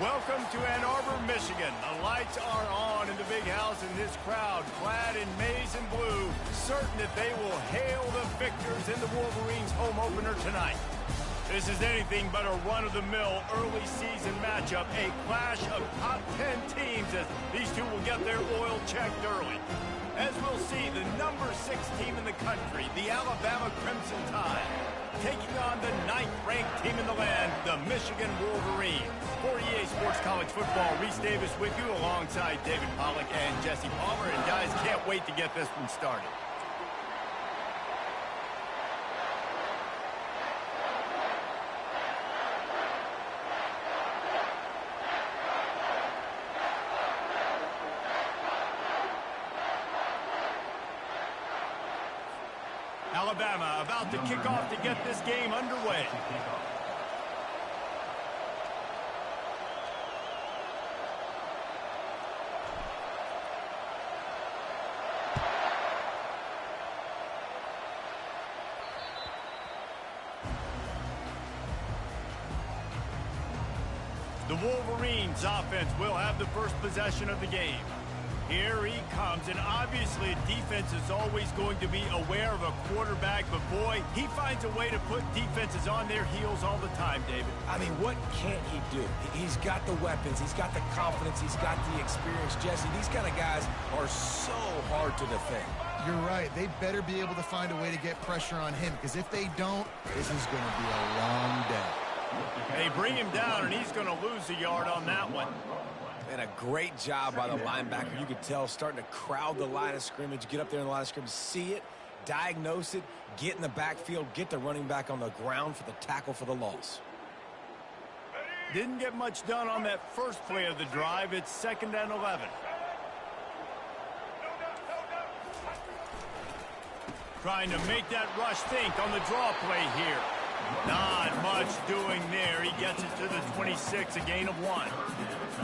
Welcome to Ann Arbor, Michigan. The lights are on in the big house, and this crowd, clad in maize and blue, certain that they will hail the victors in the Wolverines' home opener tonight. This is anything but a run-of-the-mill early season matchup, a clash of top 10 teams as these two will get their oil checked early. As we'll see, the number 6 team in the country, the Alabama Crimson Tide, taking on the 9th-ranked team in the land, the Michigan Wolverines. For EA Sports College Football, Reese Davis with you alongside David Pollack and Jesse Palmer. And guys, can't wait to get this one started. Alabama about to kick off to get this game underway. The Wolverines offense will have the first possession of the game. Here he comes, and obviously defense is always going to be aware of a quarterback, but boy, he finds a way to put defenses on their heels all the time, David. I mean, what can't he do? He's got the weapons, he's got the confidence, he's got the experience. Jesse, these kind of guys are so hard to defend. You're right. They better be able to find a way to get pressure on him, because if they don't, this is going to be a long day. They bring him down, and he's going to lose a yard on that one. And a great job by the linebacker. You could tell starting to crowd the line of scrimmage, get up there in the line of scrimmage, see it, diagnose it, get in the backfield, get the running back on the ground for the tackle for the loss. Didn't get much done on that first play of the drive. It's 2nd and 11. Trying to make that rush think on the draw play here. Not much doing there. He gets it to the 26, a gain of 1.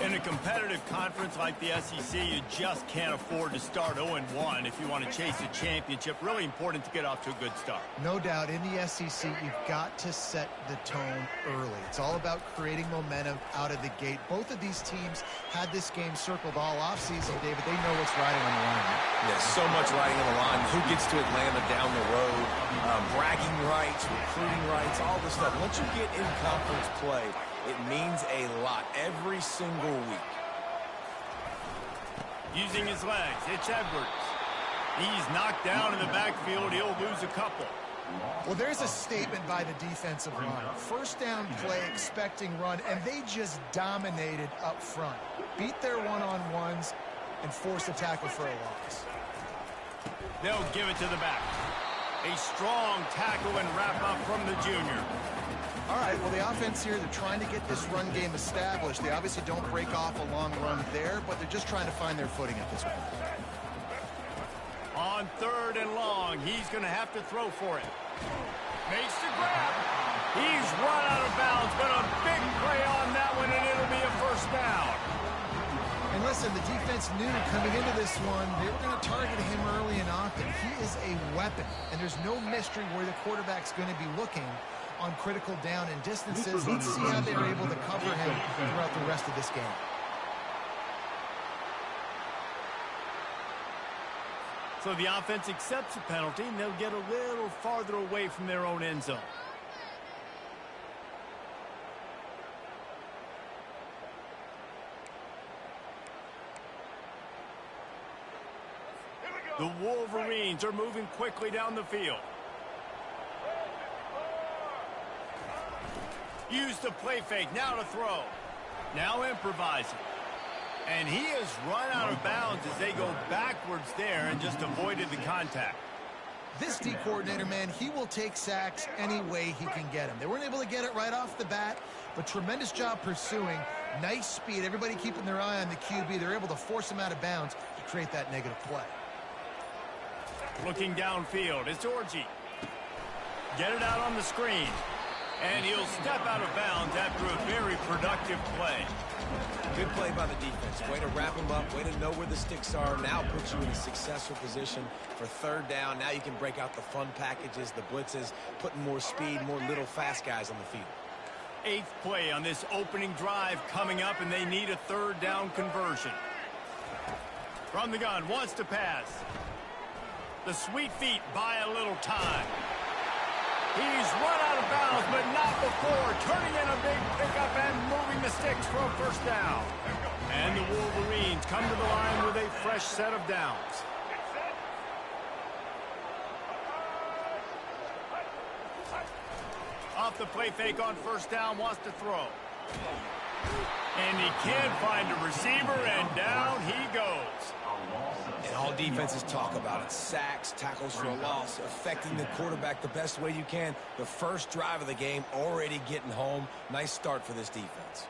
In a competitive conference like the SEC, you just can't afford to start 0-1 if you want to chase a championship. Really important to get off to a good start. No doubt, in the SEC, you've got to set the tone early. It's all about creating momentum out of the gate. Both of these teams had this game circled all offseason, David. They know what's riding on the line. Yeah, so much riding on the line. Who gets to Atlanta down the road? Bragging rights, recruiting rights, all this stuff. Once you get in conference play, it means a lot every single week. Using his legs, it's Edwards. He's knocked down in the backfield. He'll lose a couple. Well, there's a statement by the defensive line. First down play, expecting run, and they just dominated up front. Beat their one-on-ones and force a tackle for a loss. They'll give it to the back. A strong tackle and wrap-up from the junior. All right, well, the offense here, they're trying to get this run game established. They obviously don't break off a long run there, but they're just trying to find their footing at this point. On 3rd and long, he's going to have to throw for it. Makes the grab. He's run out of bounds, but a big play on that one, and it'll be a first down. And listen, the defense knew coming into this one, they were going to target him early and often. He is a weapon, and there's no mystery where the quarterback's going to be looking on critical down and distances. Let's see how they're able to cover him throughout the rest of this game. So the offense accepts the penalty, and they'll get a little farther away from their own end zone. The Wolverines are moving quickly down the field. Use the play fake, now to throw. Now improvising. And he has run out of bounds as they go backwards there and just avoided the contact. This D coordinator, man, he will take sacks any way he can get them. They weren't able to get it right off the bat, but tremendous job pursuing. Nice speed. Everybody keeping their eye on the QB. They're able to force him out of bounds to create that negative play. Looking downfield, it's Orji. Get it out on the screen. And he'll step out of bounds after a very productive play. Good play by the defense. Way to wrap him up. Way to know where the sticks are. Now puts you in a successful position for 3rd down. Now you can break out the fun packages, the blitzes, putting more speed, more little fast guys on the field. 8th play on this opening drive coming up, and they need a 3rd down conversion. From the gun, wants to pass. The sweet feet buy a little time. He's run out of bounds, but not before. Turning in a big pickup and moving the sticks for a 1st down. And the Wolverines come to the line with a fresh set of downs. Off the play fake on 1st down, wants to throw. And he can't find a receiver, and down he goes. And all defenses talk about it. Sacks, tackles for a loss, affecting the quarterback the best way you can. The first drive of the game, already getting home. Nice start for this defense.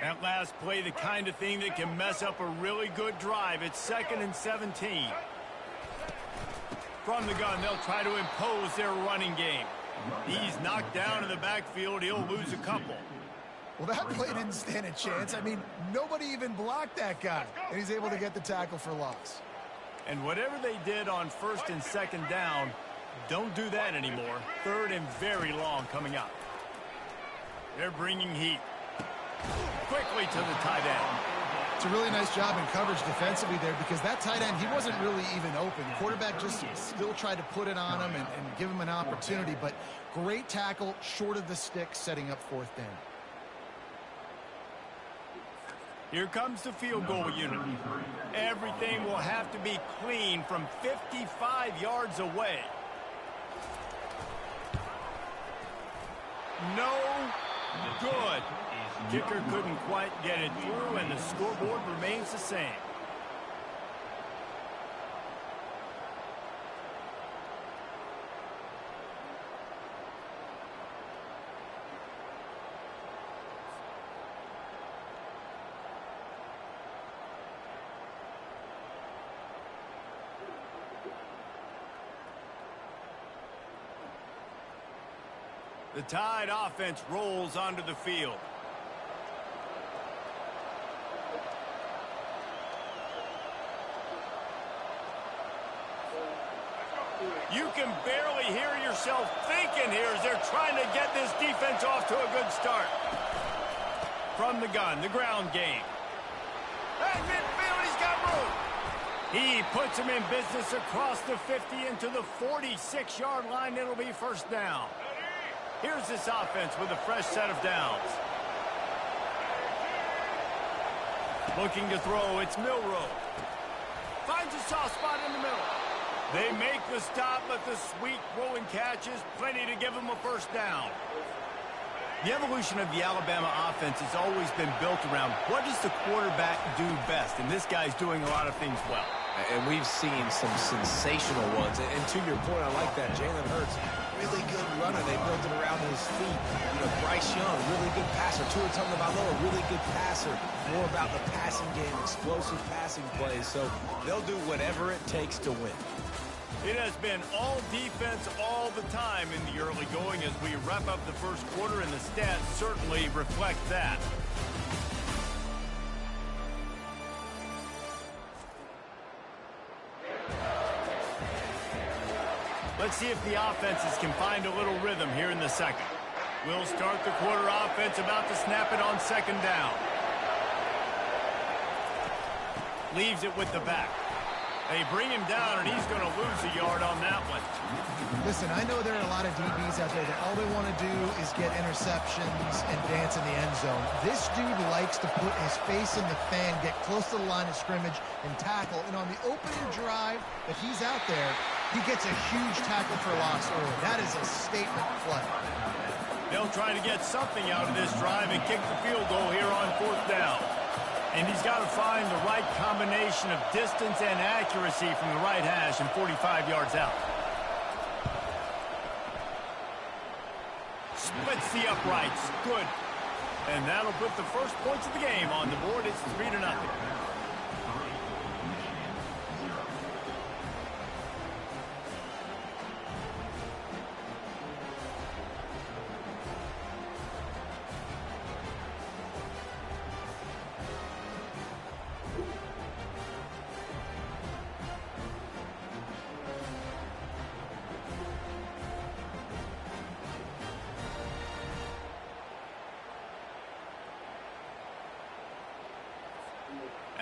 That last play, the kind of thing that can mess up a really good drive. It's 2nd and 17. From the gun, they'll try to impose their running game. He's knocked down in the backfield. He'll lose a couple. Well, that play didn't stand a chance. I mean, nobody even blocked that guy, and he's able to get the tackle for loss. And whatever they did on 1st and 2nd down, don't do that anymore. 3rd and very long coming up. They're bringing heat. Quickly to the tight end. It's a really nice job in coverage defensively there, because that tight end, he wasn't really even open. The quarterback just still tried to put it on him and give him an opportunity, but great tackle short of the stick, setting up 4th down. Here comes the field goal unit. Everything will have to be clean from 55 yards away. No good. Kicker couldn't quite get it through, and the scoreboard remains the same. The Tide offense rolls onto the field. You can barely hear yourself thinking here as they're trying to get this defense off to a good start. From the gun, the ground game. At midfield, he's got room. He puts him in business across the 50 into the 46-yard line. It'll be 1st down. Here's this offense with a fresh set of downs. Looking to throw, it's Milrow. Finds a soft spot in the middle. They make the stop, but the sweet rolling catch is plenty to give them a 1st down. The evolution of the Alabama offense has always been built around what does the quarterback do best, and this guy's doing a lot of things well. And we've seen some sensational ones. And to your point, I like that. Jalen Hurts, really good runner. They built it around his feet. You know, Bryce Young, really good passer. Tua Tagovailoa, really good passer. More about the passing game, explosive passing plays. So they'll do whatever it takes to win. It has been all defense all the time in the early going as we wrap up the 1st quarter, and the stats certainly reflect that. Let's see if the offenses can find a little rhythm here in the 2nd. We'll start the quarter offense about to snap it on 2nd down. Leaves it with the back. They bring him down, and he's going to lose a yard on that one. Listen, I know there are a lot of DBs out there that all they want to do is get interceptions and dance in the end zone. This dude likes to put his face in the fan, get close to the line of scrimmage, and tackle. And on the opening drive that he's out there, he gets a huge tackle for loss early. That is a statement play. They'll try to get something out of this drive and kick the field goal here on 4th down. And he's got to find the right combination of distance and accuracy from the right hash and 45 yards out. Splits the uprights. Good. And that'll put the first points of the game on the board. It's 3-0.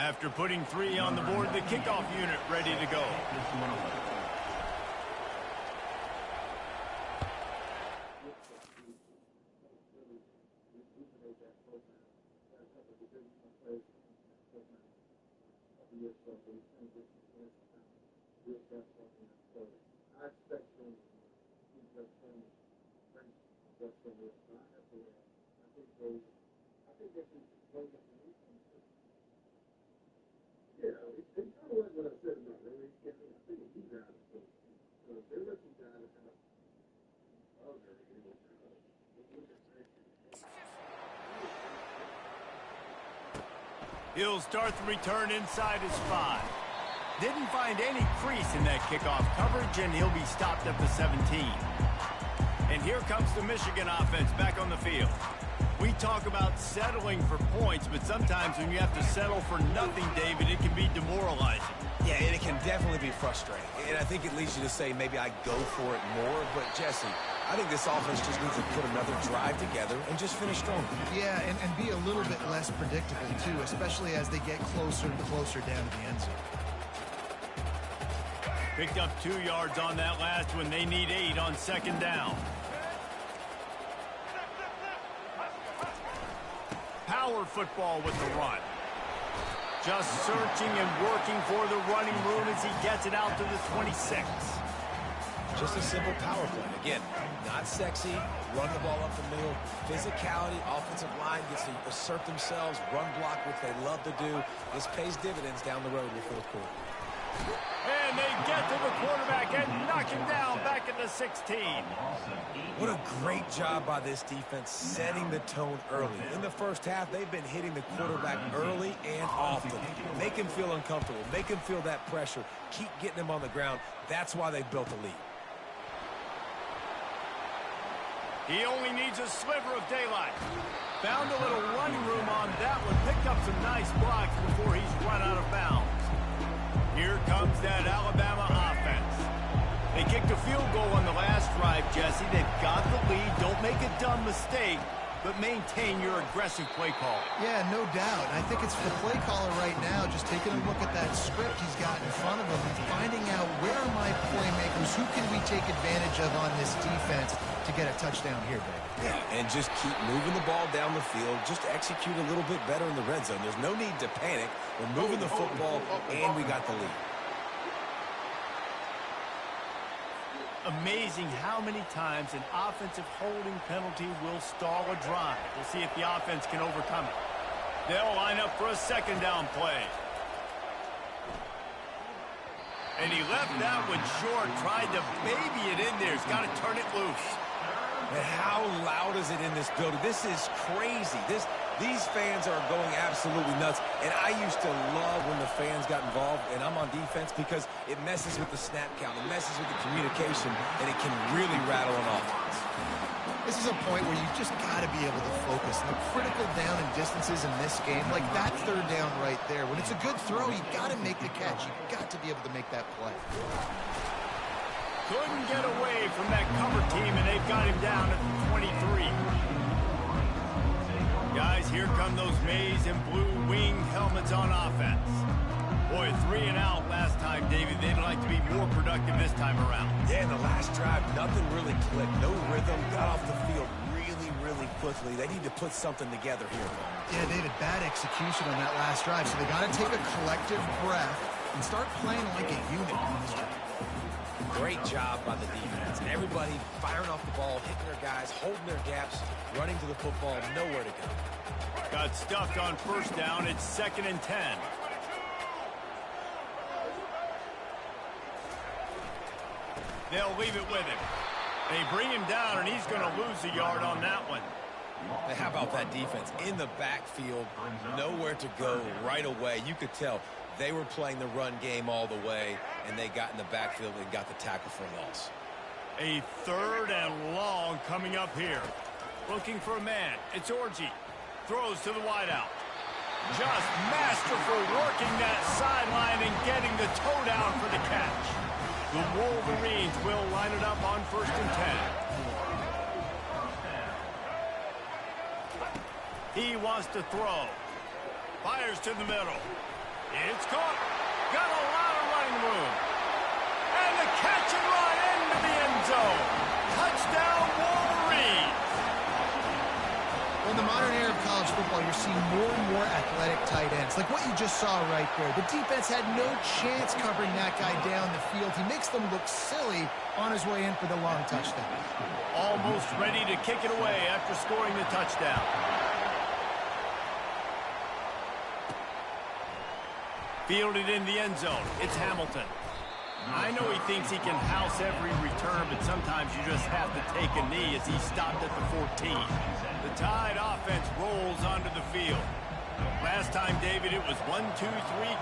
After putting 3 on the board, the kickoff unit ready to go. He'll start the return inside his 5. Didn't find any crease in that kickoff coverage, and he'll be stopped at the 17. And here comes the Michigan offense back on the field. We talk about settling for points, but sometimes when you have to settle for nothing, David, it can be demoralizing. Yeah, and it can definitely be frustrating. And I think it leads you to say maybe I go for it more. But, Jesse, I think this offense just needs to put another drive together and just finish strong. Yeah, and be a little bit less predictable, too, especially as they get closer and closer down to the end zone. Picked up 2 yards on that last one. They need 8 on 2nd down. Power football with the run. Just searching and working for the running room as he gets it out to the 26. Just a simple power play. Again, not sexy, run the ball up the middle, physicality, offensive line gets to assert themselves, run block, which they love to do. This pays dividends down the road in the 4th quarter. And they get to the quarterback and knock him down back at the 16. What a great job by this defense setting the tone early. In the first half, they've been hitting the quarterback early and often. Make him feel uncomfortable. Make him feel that pressure. Keep getting him on the ground. That's why they built the lead. He only needs a sliver of daylight. Found a little running room on that one. Picked up some nice blocks before he's run out of bounds. Here comes that Alabama offense. They kicked a field goal on the last drive, Jesse. They've got the lead. Don't make a dumb mistake, but maintain your aggressive play call. Yeah, no doubt. I think it's the play caller right now just taking a look at that script he's got in front of him and finding out where are my playmakers, who can we take advantage of on this defense to get a touchdown here, baby. Yeah, and just keep moving the ball down the field. Just execute a little bit better in the red zone. There's no need to panic. We're moving the football, and we got the lead. Amazing how many times an offensive holding penalty will stall a drive. We'll see if the offense can overcome it. They'll line up for a 2nd down play. And he left that one short, tried to baby it in there. He's got to turn it loose. And how loud is it in this building? This is crazy. These fans are going absolutely nuts. And I used to love when the fans got involved, and I'm on defense, because it messes with the snap count. It messes with the communication, and it can really rattle an offense. This is a point where you just got to be able to focus. The critical down and distances in this game, like that 3rd down right there. When it's a good throw, you got to make the catch. You got to be able to make that play. Couldn't get away from that cover team, and they've got him down at the 23. Guys, here come those maize and blue winged helmets on offense. Boy, 3 and out last time, David. They'd like to be more productive this time around. Yeah, in the last drive, nothing really clicked. No rhythm. Got off the field really quickly. They need to put something together here. Yeah, David, bad execution on that last drive. So they got to take a collective breath and start playing like a unit on this drive. Great job by the defense. Everybody firing off the ball, hitting their guys, holding their gaps, running to the football, nowhere to go. Got stuffed on 1st down. It's 2nd and 10. They'll leave it with him. They bring him down, and he's going to lose a yard on that one. How about that defense? In the backfield, nowhere to go right away. You could tell they were playing the run game all the way, and they got in the backfield and got the tackle for a loss. A 3rd and long coming up here. Looking for a man. It's Orji. Throws to the wideout. Just masterful working that sideline and getting the toe down for the catch. The Wolverines will line it up on 1st and 10. He wants to throw. Fires to the middle. It's caught. Got a lot of running room. And the catch and run into the end zone. Touchdown, Wolverines. In the modern era of college football, you're seeing more and more athletic tight ends, like what you just saw right there. The defense had no chance covering that guy down the field. He makes them look silly on his way in for the long touchdown. Almost ready to kick it away after scoring the touchdown. Fielded in the end zone. It's Hamilton. I know he thinks he can house every return, but sometimes you just have to take a knee as he stopped at the 14. The Tide offense rolls onto the field. Last time, David, it was 1-2-3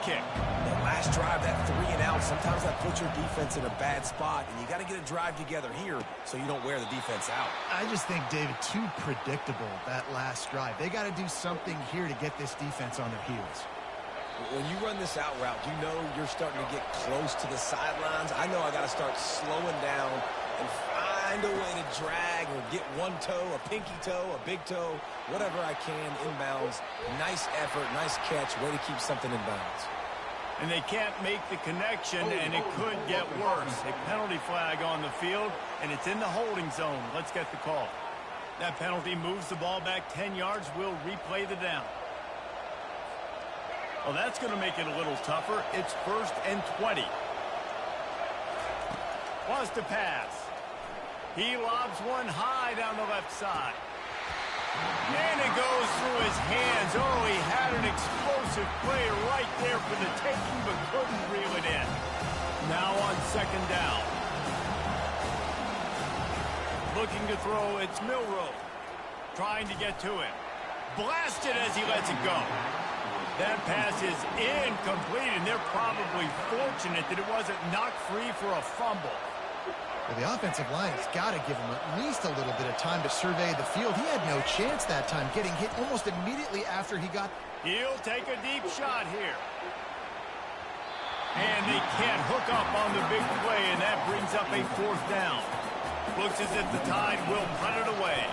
kick. The last drive, that 3 and out, sometimes that puts your defense in a bad spot, and you got to get a drive together here so you don't wear the defense out. I just think, David, too predictable, that last drive. They got to do something here to get this defense on their heels. When you run this out route, you know you're starting to get close to the sidelines. I know I got to start slowing down and find a way to drag or get one toe, a pinky toe, a big toe, whatever I can inbounds. Nice effort, nice catch, way to keep something in bounds. And they can't make the connection, and it could get worse. A penalty flag on the field, and it's in the holding zone. Let's get the call. That penalty moves the ball back 10 yards. We'll replay the down. Well, that's going to make it a little tougher. It's 1st and 20. Wants to pass. He lobs one high down the left side. And it goes through his hands. Oh, he had an explosive play right there for the taking, but couldn't reel it in. Now on 2nd down. Looking to throw, it's Milroe. Trying to get to him. Blasted as he lets it go. That pass is incomplete, and they're probably fortunate that it wasn't knocked free for a fumble. Well, the offensive line has got to give him at least a little bit of time to survey the field. He had no chance that time, getting hit almost immediately after he got... He'll take a deep shot here. And they can't hook up on the big play, and that brings up a 4th down. Looks as if the Tide will punt it away.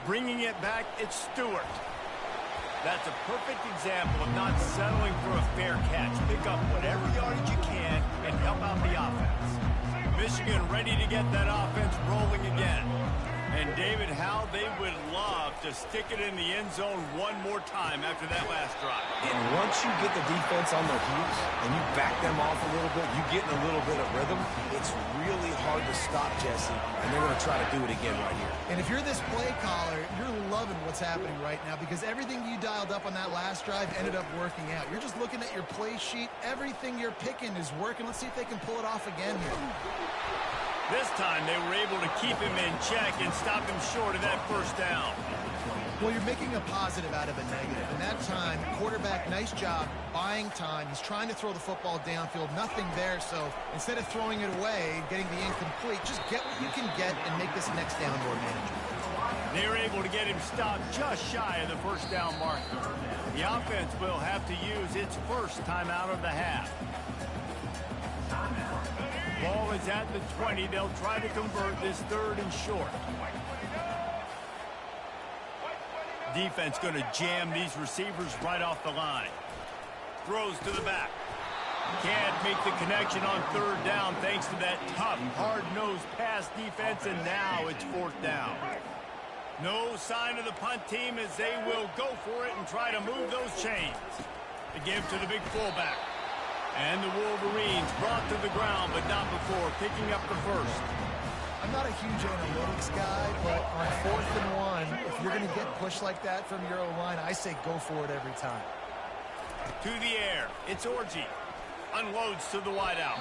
Bringing it back, it's Stewart. That's a perfect example of not settling for a fair catch. Pick up whatever yardage you can and help out the offense. Michigan ready to get that offense rolling again. And, David, how they would love to stick it in the end zone one more time after that last drive. And once you get the defense on their heels and you back them off a little bit, you get in a little bit of rhythm, it's really hard to stop, Jesse, and they're going to try to do it again right here. And if you're this play caller, you're loving what's happening right now because everything you dialed up on that last drive ended up working out. You're just looking at your play sheet. Everything you're picking is working. Let's see if they can pull it off again here. This time they were able to keep him in check and stop him short of that 1st down. Well, you're making a positive out of a negative. And that time, quarterback, nice job, buying time. He's trying to throw the football downfield. Nothing there, so instead of throwing it away, getting the incomplete, just get what you can get and make this next down more manageable. They were able to get him stopped just shy of the 1st down marker. The offense will have to use its 1st timeout of the half. Ball is at the 20. They'll try to convert this 3rd and short. Defense going to jam these receivers right off the line. Throws to the back. Can't make the connection on 3rd down thanks to that tough, hard-nosed pass defense, and now it's 4th down. No sign of the punt team as they will go for it and try to move those chains. The give to the big fullback. And the Wolverines brought to the ground, but not before picking up the 1st. I'm not a huge analytics guy, but on 4th and 1, if you're going to get pushed like that from your O-line, I say go for it every time. To the air, it's Orji. Unloads to the wideout.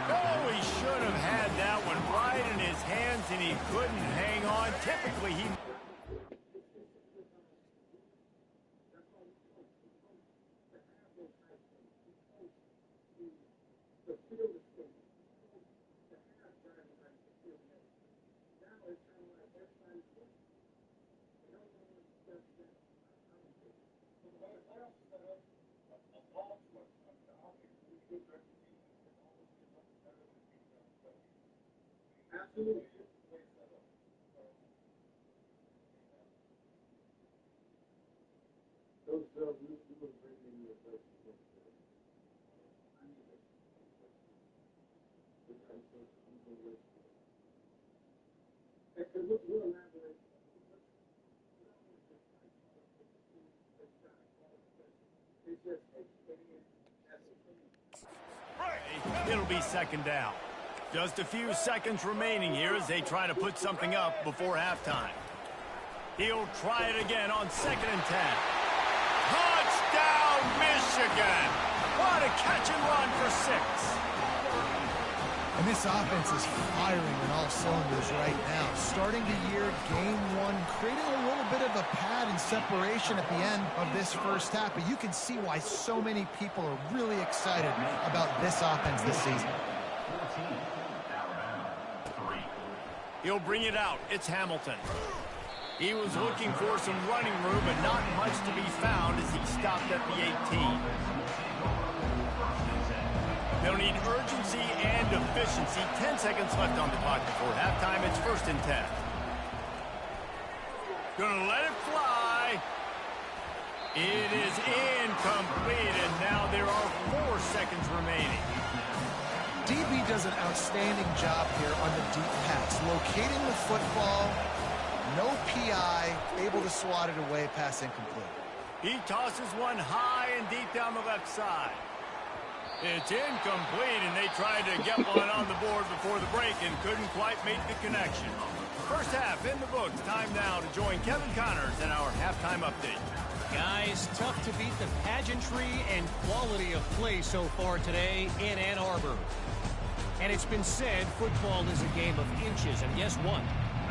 Oh, he should have had that one right in his hands, and he couldn't hang on. Typically, he... It'll be second down. Just a few seconds remaining here as they try to put something up before halftime. He'll try it again on 2nd and 10. Touchdown, Michigan! What a catch and run for 6. And this offense is firing on all cylinders right now. Starting the year, game 1, creating a little bit of a pad and separation at the end of this first half. But you can see why so many people are really excited about this offense this season. He'll bring it out. It's Hamilton. He was looking for some running room, but not much to be found as he stopped at the 18. They'll need urgency and efficiency. 10 seconds left on the clock before halftime. It's 1st and 10. Gonna let it fly. It is incomplete, and now there are 4 seconds remaining. DB does an outstanding job here on the deep pass, locating the football, no PI, able to swat it away, pass incomplete. He tosses one high and deep down the left side. It's incomplete, and they tried to get one on the board before the break and couldn't quite make the connection. First half in the books. Time now to join Kevin Connors in our halftime update. Guys, tough to beat the pageantry and quality of play so far today in Ann Arbor. And it's been said football is a game of inches, and guess what?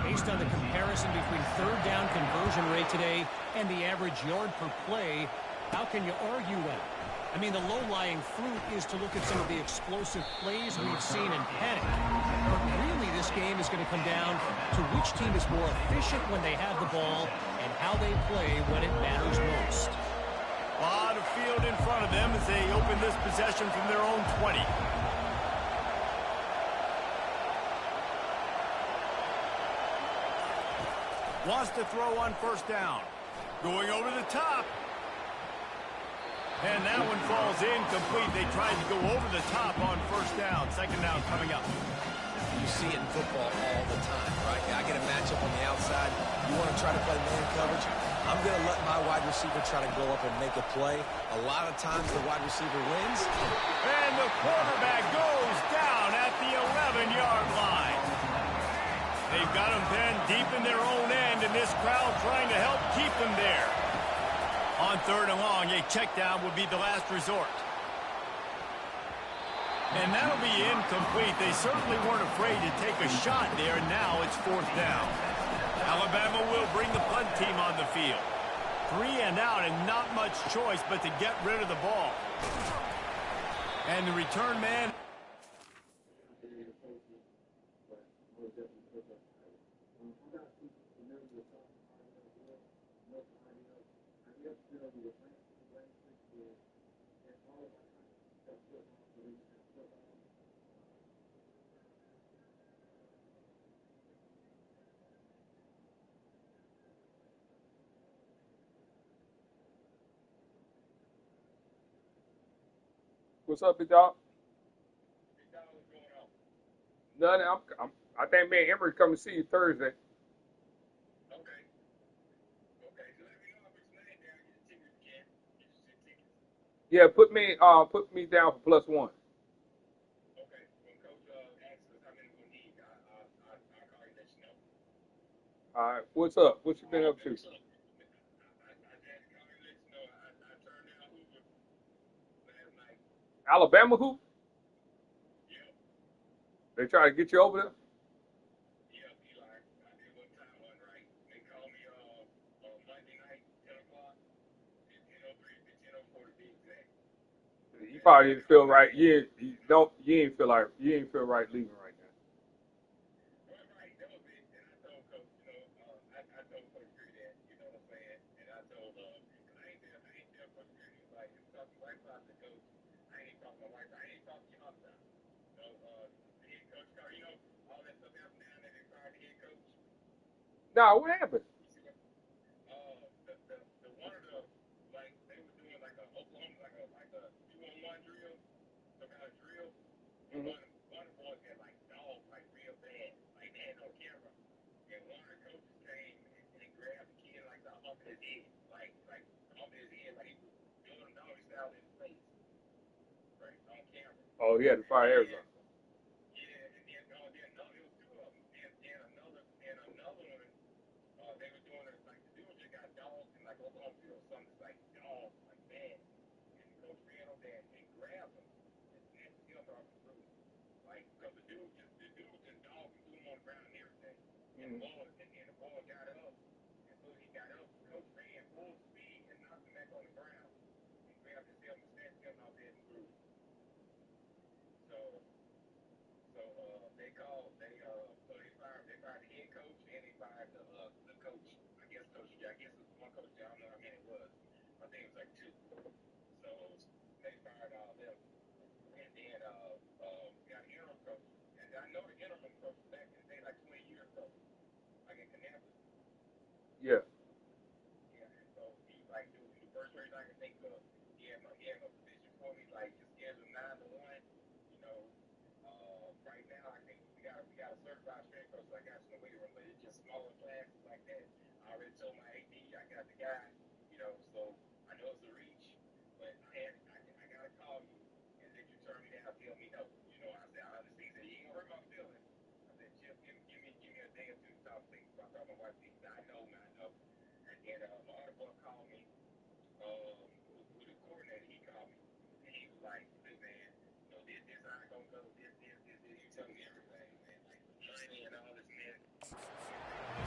Based on the comparison between third down conversion rate today and the average yard per play, how can you argue that? I mean, the low-lying fruit is to look at some of the explosive plays we've seen in panic. But really, this game is going to come down to which team is more efficient when they have the ball and how they play when it matters most. A lot of field in front of them as they open this possession from their own 20. Wants to throw on 1st down. Going over the top. And that one falls incomplete. They tried to go over the top on 1st down. 2nd down coming up. You see it in football all the time, right? I get a matchup on the outside. You want to try to play man coverage? I'm going to let my wide receiver try to go up and make a play. A lot of times the wide receiver wins. And the quarterback goes down at the 11-yard line. They've got him pinned deep in their own end, and this crowd trying to help keep them there. On 3rd and long, a check down would be the last resort. And that'll be incomplete. They certainly weren't afraid to take a shot there. Now it's 4th down. Alabama will bring the punt team on the field. 3 and out, and not much choice but to get rid of the ball. And the return man. What's up, big dog? Nothing. I think me and Emery come to see you Thursday. Yeah, put me down for +1. All right. What's up? What you been up to? Alabama hoop? They try to get you over there? You probably didn't feel right. You ain't feel right leaving right now. Nah, what happened? Mm-hmm. Oh, he had to fire Arizona. Yeah.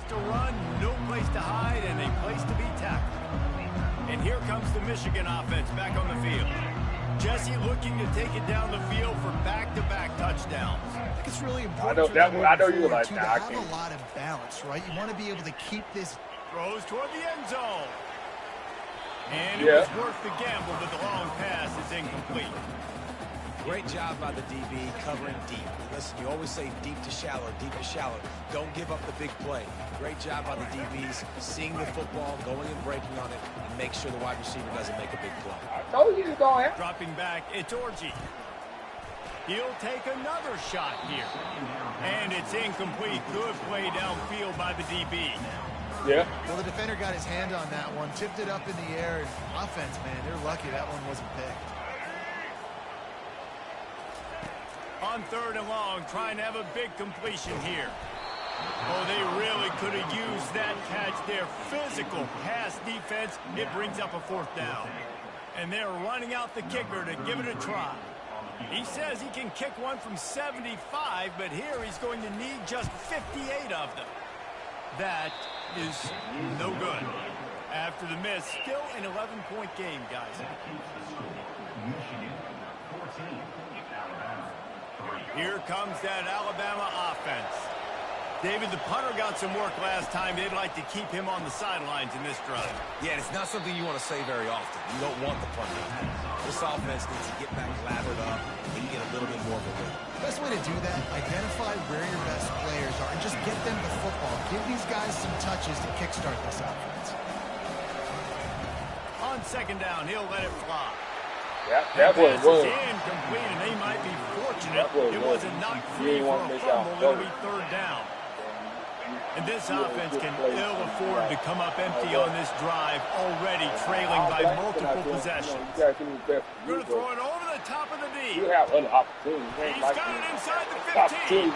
To run, no place to hide, and a place to be tackled. And here comes the Michigan offense back on the field. Jesse looking to take it down the field for back-to-back touchdowns. I think it's really important I know you were like, to nah, I have can't. a lot of balance, right? You want to be able to keep this. Throws toward the end zone. And it Yeah. was worth the gamble, but the long pass is incomplete. Great job by the DB covering deep. Listen, you always say deep to shallow, deep to shallow. Don't give up the big play. Great job by the DBs, seeing the football, going and breaking on it, and make sure the wide receiver doesn't make a big play. I told you he was going to have. Dropping back, it's Orji. He'll take another shot here. And it's incomplete. Good play downfield by the DB. Yeah. Well, the defender got his hand on that one, tipped it up in the air, and offense, man, they're lucky that one wasn't picked. On 3rd and long, trying to have a big completion here. Oh, they really could have used that catch there. Physical pass defense. It brings up a 4th down. And they're running out the kicker to give it a try. He says he can kick one from 75, but here he's going to need just 58 of them. That is no good. After the miss, still an 11-point game, guys. Here comes that Alabama offense. David, the punter got some work last time. They'd like to keep him on the sidelines in this drive. Yeah, and it's not something you want to say very often. You don't want the punter. This offense needs to get back lathered up and get a little bit more of a win. Best way to do that, identify where your best players are and just get them the football. Give these guys some touches to kickstart this offense. On 2nd down, he'll let it fly. That was pass is incomplete, and they might be fortunate. It was a knock free for a fumble. It'll be 3rd down. And this offense can ill afford to come up empty on this drive, already trailing by multiple possessions. You're Going to throw it over the top of the D. You have other opportunities. He's got it inside the 15.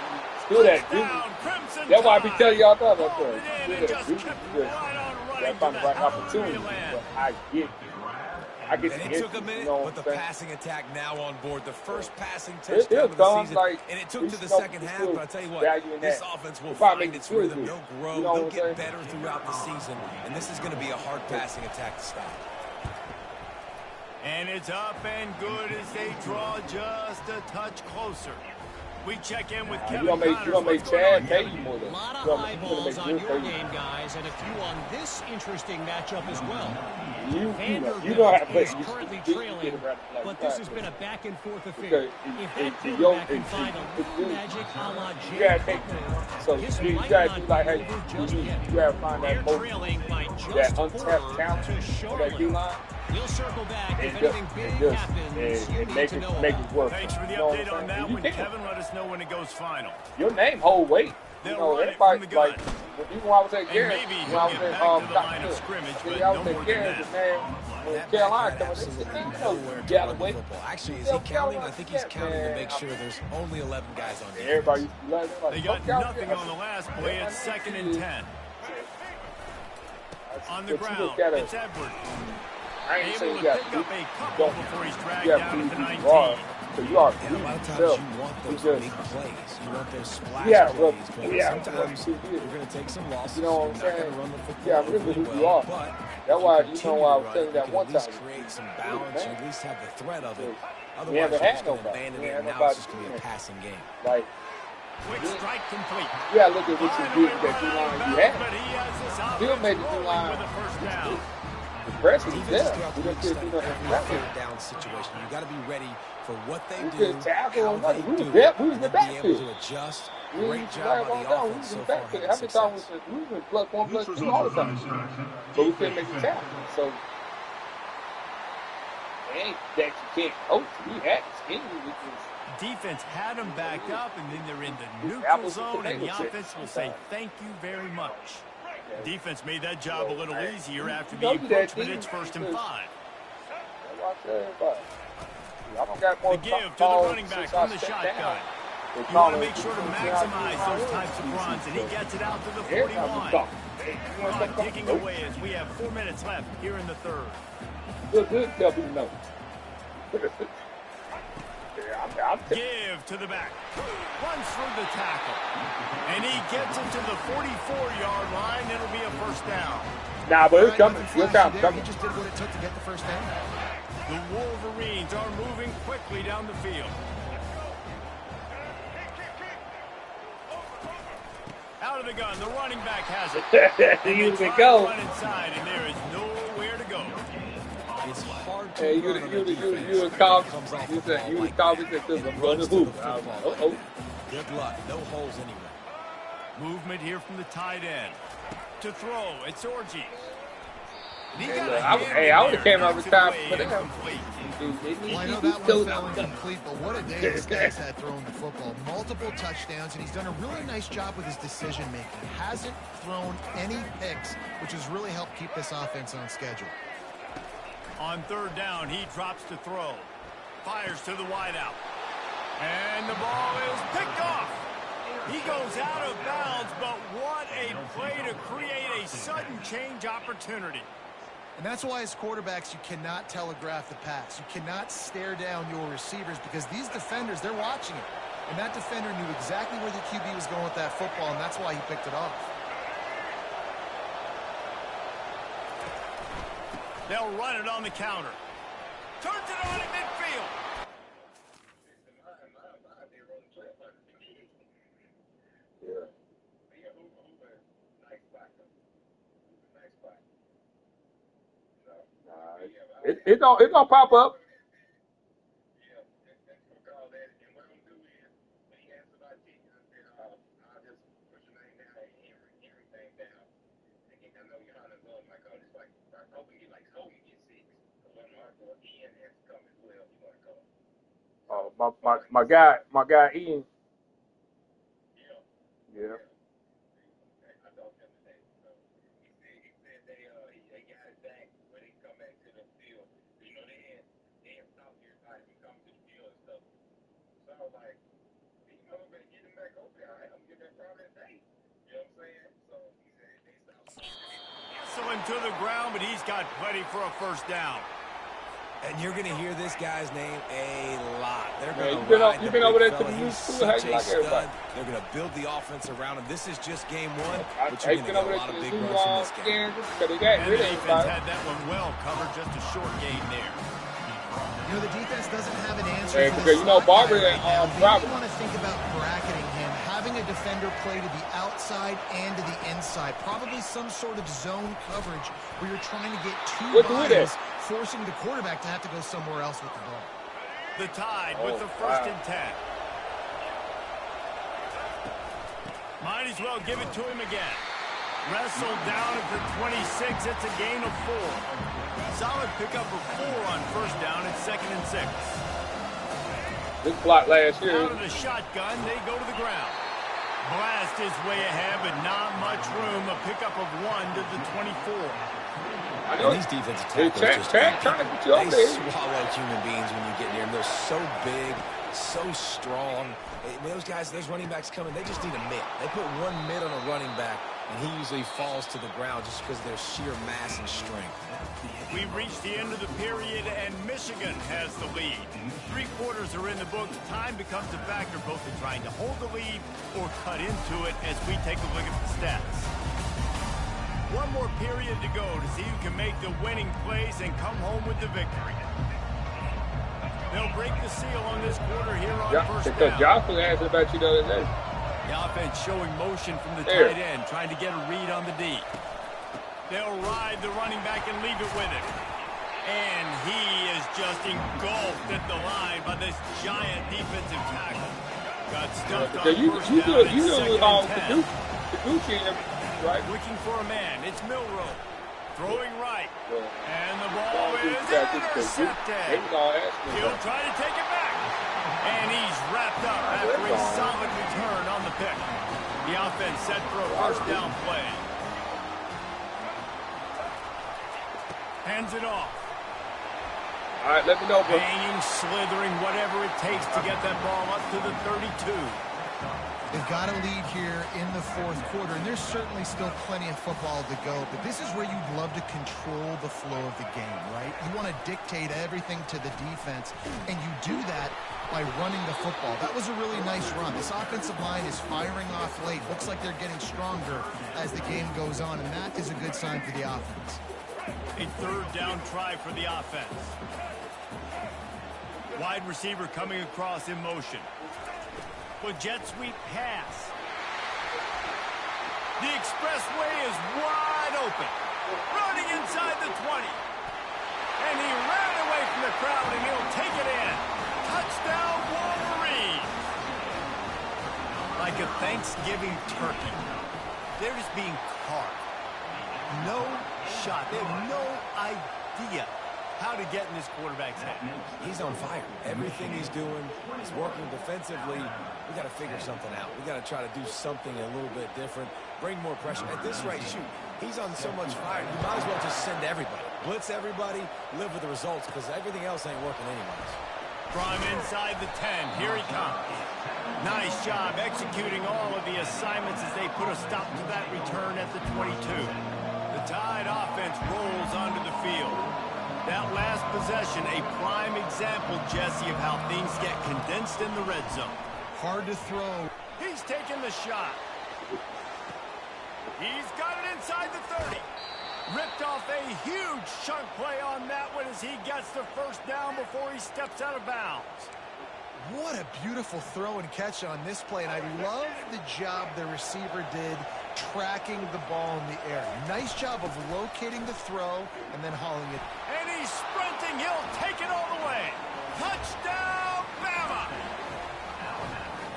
Do that. Touchdown, Crimson That's why I be Tide. telling y'all about Hauled that. it in and just kept right on running That's to the right the opportunity. land. But I get And the it took a minute, you know but the what I'm saying? passing attack now on board. The first passing It touchdown of the sounds season. like And it took to the we second half, but I tell you what, value in this that. offense will It'll probably find make its you feel rhythm. good. They'll grow. You know They'll what I'm get saying? better throughout the season. And this is going to be a hard passing attack to stop. And it's up and good as they draw just a touch closer. We check in with Kevin You Connors. don't make What's going on, Chad pay Kevin? you more A than lot of you gonna eyeballs make on good your for you. game, guys, and a few on this interesting matchup as well. You Vanderbilt don't have to is currently trailing, but this has been a back-and-forth affair. If that quarterback can find a little magic a la You Jay gotta take, Cutler, so this you might gotta not do like, be hey, over just you yet. gotta find They're that most, trailing by that just 4 untapped talent to on that Charlotte. D line. We'll circle back if And anything big happens. You need make to know it about. work. Thanks for the You know what update I'm on that saying? You one. can. Kevin, let us know when it goes final. Your name hold weight. They'll You know, run it from everybody the gun. like even when I was at And Garrett, maybe when he'll I was get at back to the Dr. line of Phil, scrimmage, I but was no at more than Garrett, that. man, when That Carolina back had coming, they said, absolutely man, you know, nowhere to run the Galloway. football. Actually, is Yeah, he counting? Galloway, I think he's counting to man, make sure there's only 11 guys on defense. everybody used to be like, They got nothing on the last play. It's 2nd and 10. On the ground, it's Edwards. I ain't Able saying to you got pick up a couple before he's dragged you down at the 19. So you are And a lot of times you want those big plays. You want those splash plays. But sometimes you're going to take some losses. You know what I'm You're not saying? going to run the football Yeah, really really who you well. are. But That's why, if you know, I was continue to telling you run, that you one can at least time. create some balance. You at least have the threat of it. We Otherwise, haven't you're had just going to nobody. abandon We it, had and now nobody. it's just going to be a passing game. Like, Quick strike complete. yeah, look at what you Finally did with that run out of D-line you bounds, had. but he has this Still offense made the rolling D-line. with a first down. The press was Defenses there. throughout We the just league couldn't study do nothing every about it. third down situation. You got to be ready for what they We do, couldn't tackle how or they nothing. We do was it, we was and in the then be able backfield. to adjust. We Great used to job drive by all the down. We offense was so in the far backfield. having How many times success. we was in plus one, plus two all the time. But we couldn't make the tackle. So it ain't that you can't coach. We had the scheme. We just Defense had them back up, and then they're in the neutral apples and zone, and the tomatoes offense will say thank you very much. Defense made that job a little easier after You know being that coached, but team it's 1st and is- 5. That's why I tell everybody. I don't got more The give to the calls running back since I from the stepped shotgun. down. They You call want to it make sure to easy, maximize easy, those easy, types of easy, runs, and he so gets it out to the every time we 41. talk, hey, you want Clock something? ticking Nope. away as we have 4 minutes left here in the 3rd. Good, tell people no. I'm Give to the back. Runs through the tackle. And he gets it to the 44-yard line. It'll be a first down. Nah, but it's coming. Nothing Your flashy time there. coming. He just did what it took to get the first down. The Wolverines are moving quickly down the field. Out of the gun, the running back has it. And You they can try go. to run inside, and there is nowhere to go. It's hard to Hey, run on a defense you that call comes off you the said ball you like call me that because and I'm going runs to to the hoop. football. Good luck. No holes anywhere. Movement here from the tight end. To throw, it's Orgy. He Hey, got look, a I hand would've in came there, out with knocked it time away, for them. incomplete. Well, I know that one fell incomplete, but what a day this guy's had throwing the football. Multiple touchdowns, and he's done a really nice job with his decision-making. Hasn't thrown any picks, which has really helped keep this offense on schedule. On 3rd down, he drops to throw. Fires to the wideout. And the ball is picked off. He goes out of bounds, but what a play to create a sudden change opportunity. And that's why as quarterbacks, you cannot telegraph the pass. You cannot stare down your receivers because these defenders, they're watching it. And that defender knew exactly where the QB was going with that football, and that's why he picked it off. They'll run it on the counter. Turns it on at midfield. It don't pop up. Oh, my guy Ian. Yeah. Wrestling to the ground, but he's got plenty for a first down. And you're going to hear this guy's name a lot. They're Man, going to ride you've the been big over there to fella. the He's youth school. How such you a like everybody? stud. They're going to build the offense around him. This is just game one, I but you're going to been get over a there lot to of the big new runs in this game. Kansas because they got And rid the of defense everybody. had that one well covered, just a short gain there. You know, the defense doesn't have an answer Hey, for because this you know slot guy Barber right now. Maybe Robert. you want to think about bracketing him, having a defender play to the outside and to the inside. Probably some sort of zone coverage where you're trying to get two What's the bodies, with forcing the quarterback to have to go somewhere else with the ball. The Tide with the 1st and 10. Might as well give it to him again. Wrestled down at the 26. It's a gain of 4. Solid pickup of 4 on first down and 2nd and 6. This block last year. Out of the shotgun, they go to the ground. Blast his way ahead, but not much room. A pickup of 1 to the 24. I know these defensive tackles trying to get you up they there. swallow human beings when you get near them. They're so big, so strong. Those guys, those running backs coming, they just need a mid. They put one mid on a running back, and he usually falls to the ground just because of their sheer mass and strength. We've reached the end of the period, and Michigan has the lead. 3 quarters are in the books. Time becomes a factor both in trying to hold the lead or cut into it as we take a look at the stats. One more period to go to see who can make the winning plays and come home with the victory. They'll break the seal on this quarter here on first down. Because Johnson asked about you the other day. The offense showing motion from the tight end, trying to get a read on the D. They'll ride the running back and leave it with him. And he is just engulfed at the line by this giant defensive tackle. Got stuffed on first down and 2nd and 10. Right. Looking for a man. It's Milrow. Throwing right. And the ball is intercepted. He'll try to take it back. And he's wrapped up after a solid return on the pick. The offense set for a first down play. Hands it off. All right, let me know, bro. Hanging, slithering, whatever it takes to get that ball up to the 32. They've got a lead here in the 4th quarter, and there's certainly still plenty of football to go, but this is where you'd love to control the flow of the game, right? You want to dictate everything to the defense, and you do that by running the football. That was a really nice run. This offensive line is firing off late. Looks like they're getting stronger as the game goes on, and that is a good sign for the offense. A 3rd down try for the offense. Wide receiver coming across in motion. With jet sweep pass. The expressway is wide open. Running inside the 20. And he ran away from the crowd, and he'll take it in. Touchdown, Wolverines. Like a Thanksgiving turkey. They're just being carved. No shot. They have no idea how to get in this quarterback's head. He's on fire. Everything he's doing is working defensively. We got to figure something out. We got to try to do something a little bit different. Bring more pressure. At this rate, shoot, he's on so much fire. You might as well just send everybody. Blitz everybody, live with the results, because everything else ain't working anyways. From inside the 10, here he comes. Nice job executing all of the assignments as they put a stop to that return at the 22. The Tide offense rolls onto the field. That last possession, a prime example, Jesse, of how things get condensed in the red zone. Hard to throw. He's taking the shot. He's got it inside the 30. Ripped off a huge chunk play on that one as he gets the first down before he steps out of bounds. What a beautiful throw and catch on this play, and I love the job the receiver did tracking the ball in the air. Nice job of locating the throw and then hauling it. And he's sprinting. He'll take it all the way. Touchdown, Bama!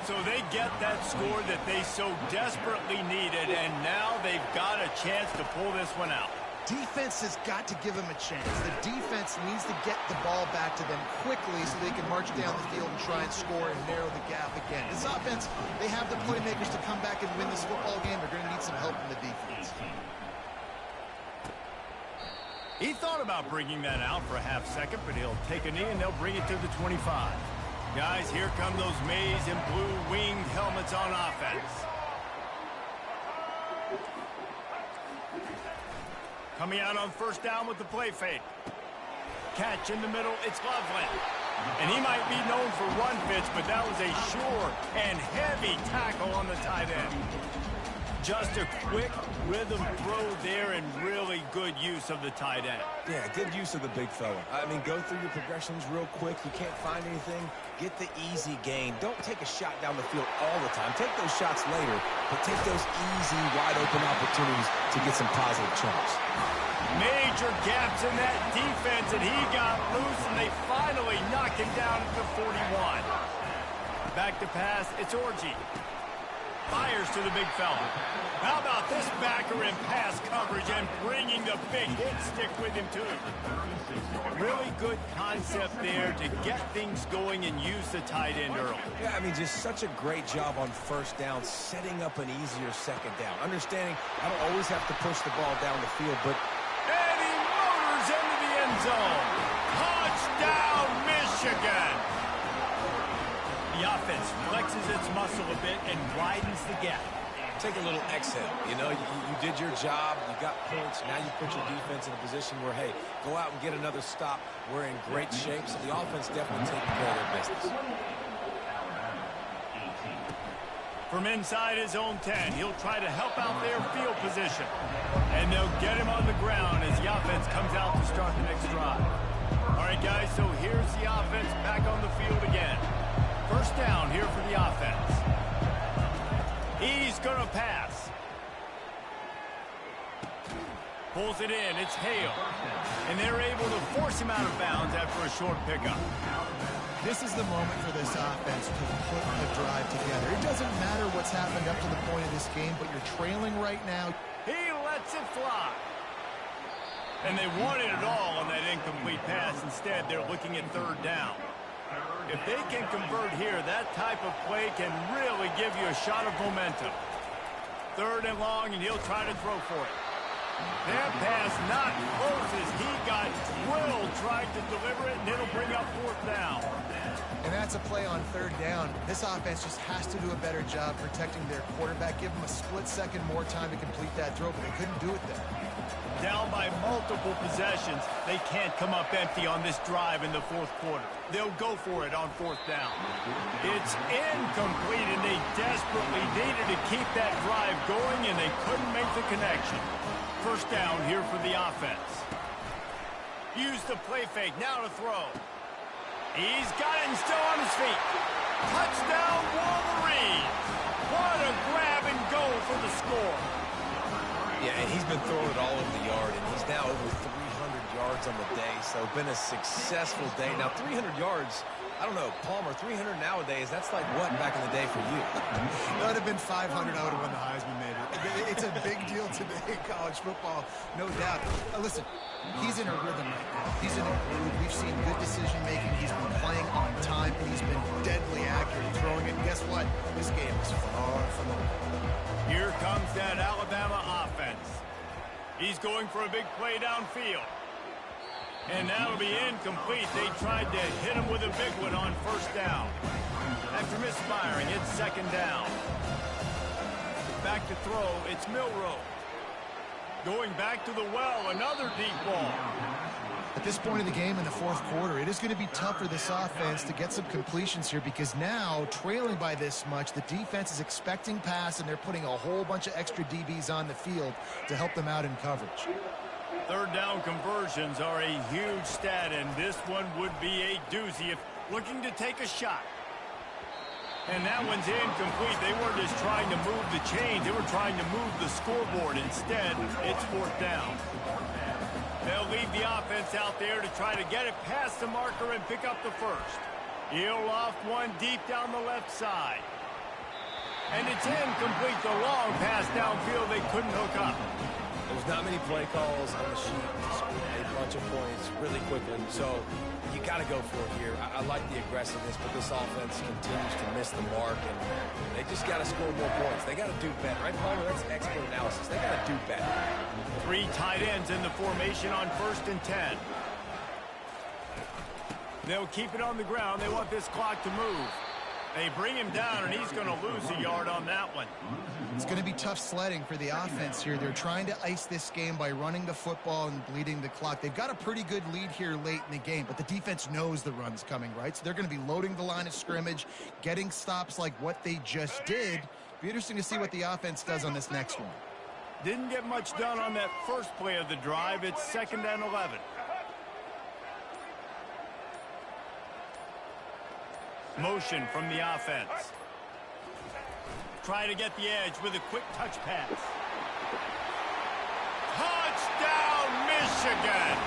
So they get that score that they so desperately needed, and now they've got a chance to pull this one out. Defense has got to give them a chance. The defense needs to get the ball back to them quickly so they can march down the field and try and score and narrow the gap again. This offense, they have the playmakers to come back and win this football game. They're going to need some help from the defense. He thought about bringing that out for a half second, but he'll take a knee and they'll bring it to the 25. Guys, here come those maize and blue winged helmets on offense. Coming out on first down with the play fake. Catch in the middle, it's Loveland. And he might be known for run fits, but that was a sure and heavy tackle on the tight end. Just a quick rhythm throw there and really good use of the tight end. Yeah, good use of the big fella. I mean, go through your progressions real quick. You can't find anything. Get the easy gain. Don't take a shot down the field all the time. Take those shots later, but take those easy, wide-open opportunities to get some positive chunks. Major gaps in that defense, and he got loose, and they finally knock him down at the 41. Back to pass, it's Orji. Fires to the big fella. How about this backer in pass coverage and bringing the big hit stick with him, too? Really good concept there to get things going and use the tight end early. Yeah, I mean, just such a great job on first down, setting up an easier second down. Understanding I don't always have to push the ball down the field, but... And he motors into the end zone. Touchdown, Michigan! The offense flexes its muscle a bit and widens the gap. Take a little exhale. You know, you did your job. You got points. Now you put your defense in a position where, hey, go out and get another stop. We're in great shape, so the offense definitely taking care of their business. From inside his own 10, he'll try to help out their field position. And they'll get him on the ground as the offense comes out to start the next drive. All right, guys, so here's the offense back on the field again. First down here for the offense. He's going to pass. Pulls it in. It's Hale. And they're able to force him out of bounds after a short pickup. This is the moment for this offense to put the drive together. It doesn't matter what's happened up to the point of this game, but you're trailing right now. He lets it fly. And they wanted it all on that incomplete pass. Instead, they're looking at third down. If they can convert here, that type of play can really give you a shot of momentum. Third and long, and he'll try to throw for it. That pass not close as he got drilled trying to deliver it, and it'll bring up fourth down. And that's a play on third down. This offense just has to do a better job protecting their quarterback. Give them a split second more time to complete that throw, but they couldn't do it there. Down by multiple possessions, they can't come up empty on this drive in the fourth quarter. They'll go for it on fourth down. It's incomplete, and they desperately needed to keep that drive going, and they couldn't make the connection. First down here for the offense. Use the play fake, now to throw. He's got it and still on his feet. Touchdown, Wolverine! What a grab and go for the score. Yeah, and he's been throwing it all over the yard, and he's now over 300 yards on the day, so been a successful day. Now, 300 yards, I don't know, Palmer, 300 nowadays, that's like what back in the day for you? That would have been 500. I would have won the Heisman, maybe. It's a big deal today in college football, no doubt. Listen, he's in a rhythm right now. He's in a groove. We've seen good decision-making. He's been playing on time, and he's been deadly accurate throwing it. And guess what? This game is far from over. Here comes that Alabama offense. He's going for a big play downfield. And that'll be incomplete. They tried to hit him with a big one on first down. After misfiring, it's second down. Back to throw, it's Milroe. Going back to the well, another deep ball. At this point of the game in the fourth quarter, it is going to be tough for this offense to get some completions here because now, trailing by this much, the defense is expecting pass, and they're putting a whole bunch of extra DBs on the field to help them out in coverage. Third down conversions are a huge stat, and this one would be a doozy if looking to take a shot. And that one's incomplete. They weren't just trying to move the chains. They were trying to move the scoreboard. Instead, it's fourth down. They'll leave the offense out there to try to get it past the marker and pick up the first. He'll loft one deep down the left side. And it's incomplete. The long pass downfield they couldn't hook up. There's not many play calls on the sheet to score a bunch of points really quickly, so you got to go for it here. I like the aggressiveness, but this offense continues to miss the mark, and they just got to score more points. They got to do better, right, Palmer? That's expert analysis. They got to do better. Three tight ends in the formation on 1st and 10. They'll keep it on the ground. They want this clock to move. They bring him down, and he's going to lose a yard on that one. It's going to be tough sledding for the offense here. They're trying to ice this game by running the football and bleeding the clock. They've got a pretty good lead here late in the game, but the defense knows the run's coming, right? So they're going to be loading the line of scrimmage, getting stops like what they just did. Be interesting to see what the offense does on this next one. Didn't get much done on that first play of the drive. It's 2nd and 11. Motion from the offense. Try to get the edge with a quick touch pass. Touchdown, Michigan!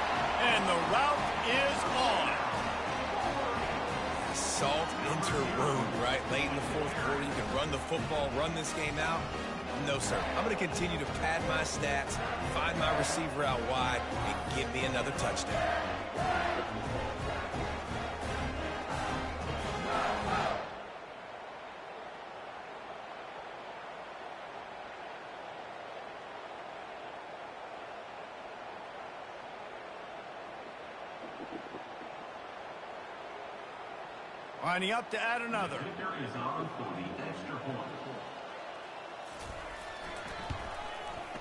And the route is on. salt inter-room, right? Late in the fourth quarter, you can run the football, run this game out. No, sir. I'm going to continue to pad my stats, find my receiver out wide, and give me another touchdown. Lining up to add another.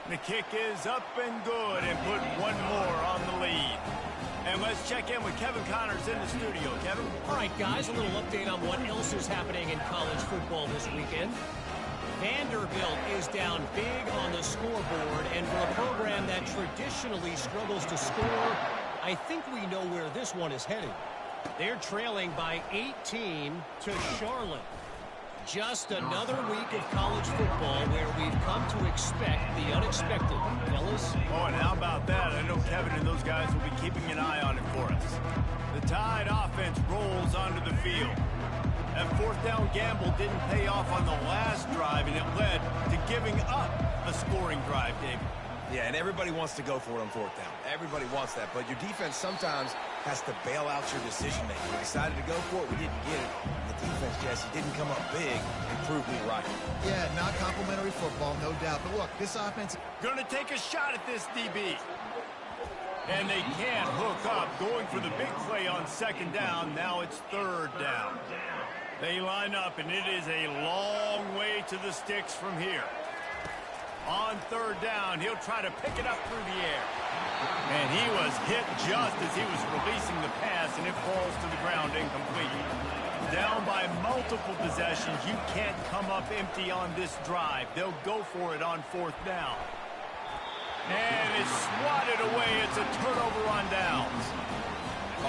The kick is up and good, and put one more on the lead. And let's check in with Kevin Connors in the studio. Kevin? All right, guys, a little update on what else is happening in college football this weekend. Vanderbilt is down big on the scoreboard, and for a program that traditionally struggles to score, I think we know where this one is headed. They're trailing by 18 to Charlotte. Just another week of college football where we've come to expect the unexpected. Fellas? Oh, and how about that? I know Kevin and those guys will be keeping an eye on it for us. The Tide offense rolls onto the field. That fourth down gamble didn't pay off on the last drive, and it led to giving up a scoring drive, David. Yeah, and everybody wants to go for it on fourth down. Everybody wants that, but your defense sometimes has to bail out your decision-making. We decided to go for it. We didn't get it. The defense, Jesse, didn't come up big and prove me right. Yeah, not complimentary football, no doubt. But look, this offense... Gonna take a shot at this DB. And they can't hook up. Going for the big play on second down. Now it's third down. They line up, and it is a long way to the sticks from here. On third down, he'll try to pick it up through the air. And he was hit just as he was releasing the pass, and it falls to the ground incomplete. Down by multiple possessions, you can't come up empty on this drive. They'll go for it on fourth down. And it's swatted away. It's a turnover on downs.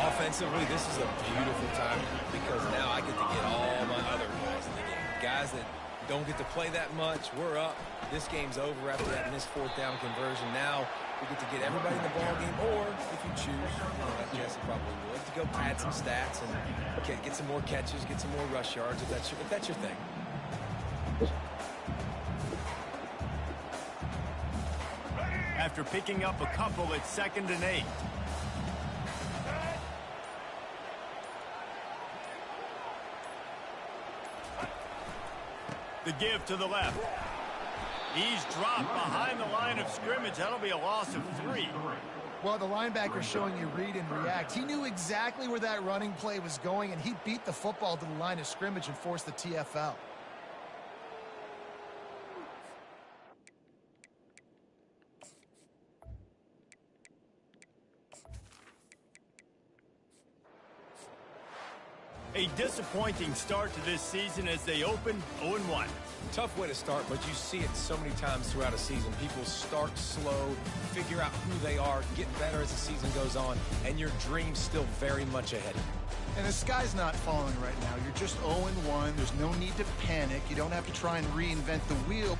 Offensively, this is a beautiful time because now I get to get all my other guys in the game. Guys that don't get to play that much. We're up. This game's over after that missed fourth down conversion. Now we get to get everybody in the ball game, or if you choose, like Jesse probably would, to go pad some stats and get some more catches, get some more rush yards if that's your thing. After picking up a couple, it's 2nd and 8. The give to the left. He's dropped behind the line of scrimmage. That'll be a loss of 3. Well, the linebacker showing you read and react. He knew exactly where that running play was going, and he beat the football to the line of scrimmage and forced the TFL. A disappointing start to this season as they open 0-1. Tough way to start, but you see it so many times throughout a season. People start slow, figure out who they are, get better as the season goes on, and your dream's still very much ahead of you. And the sky's not falling right now. You're just 0-1. There's no need to panic. You don't have to try and reinvent the wheel.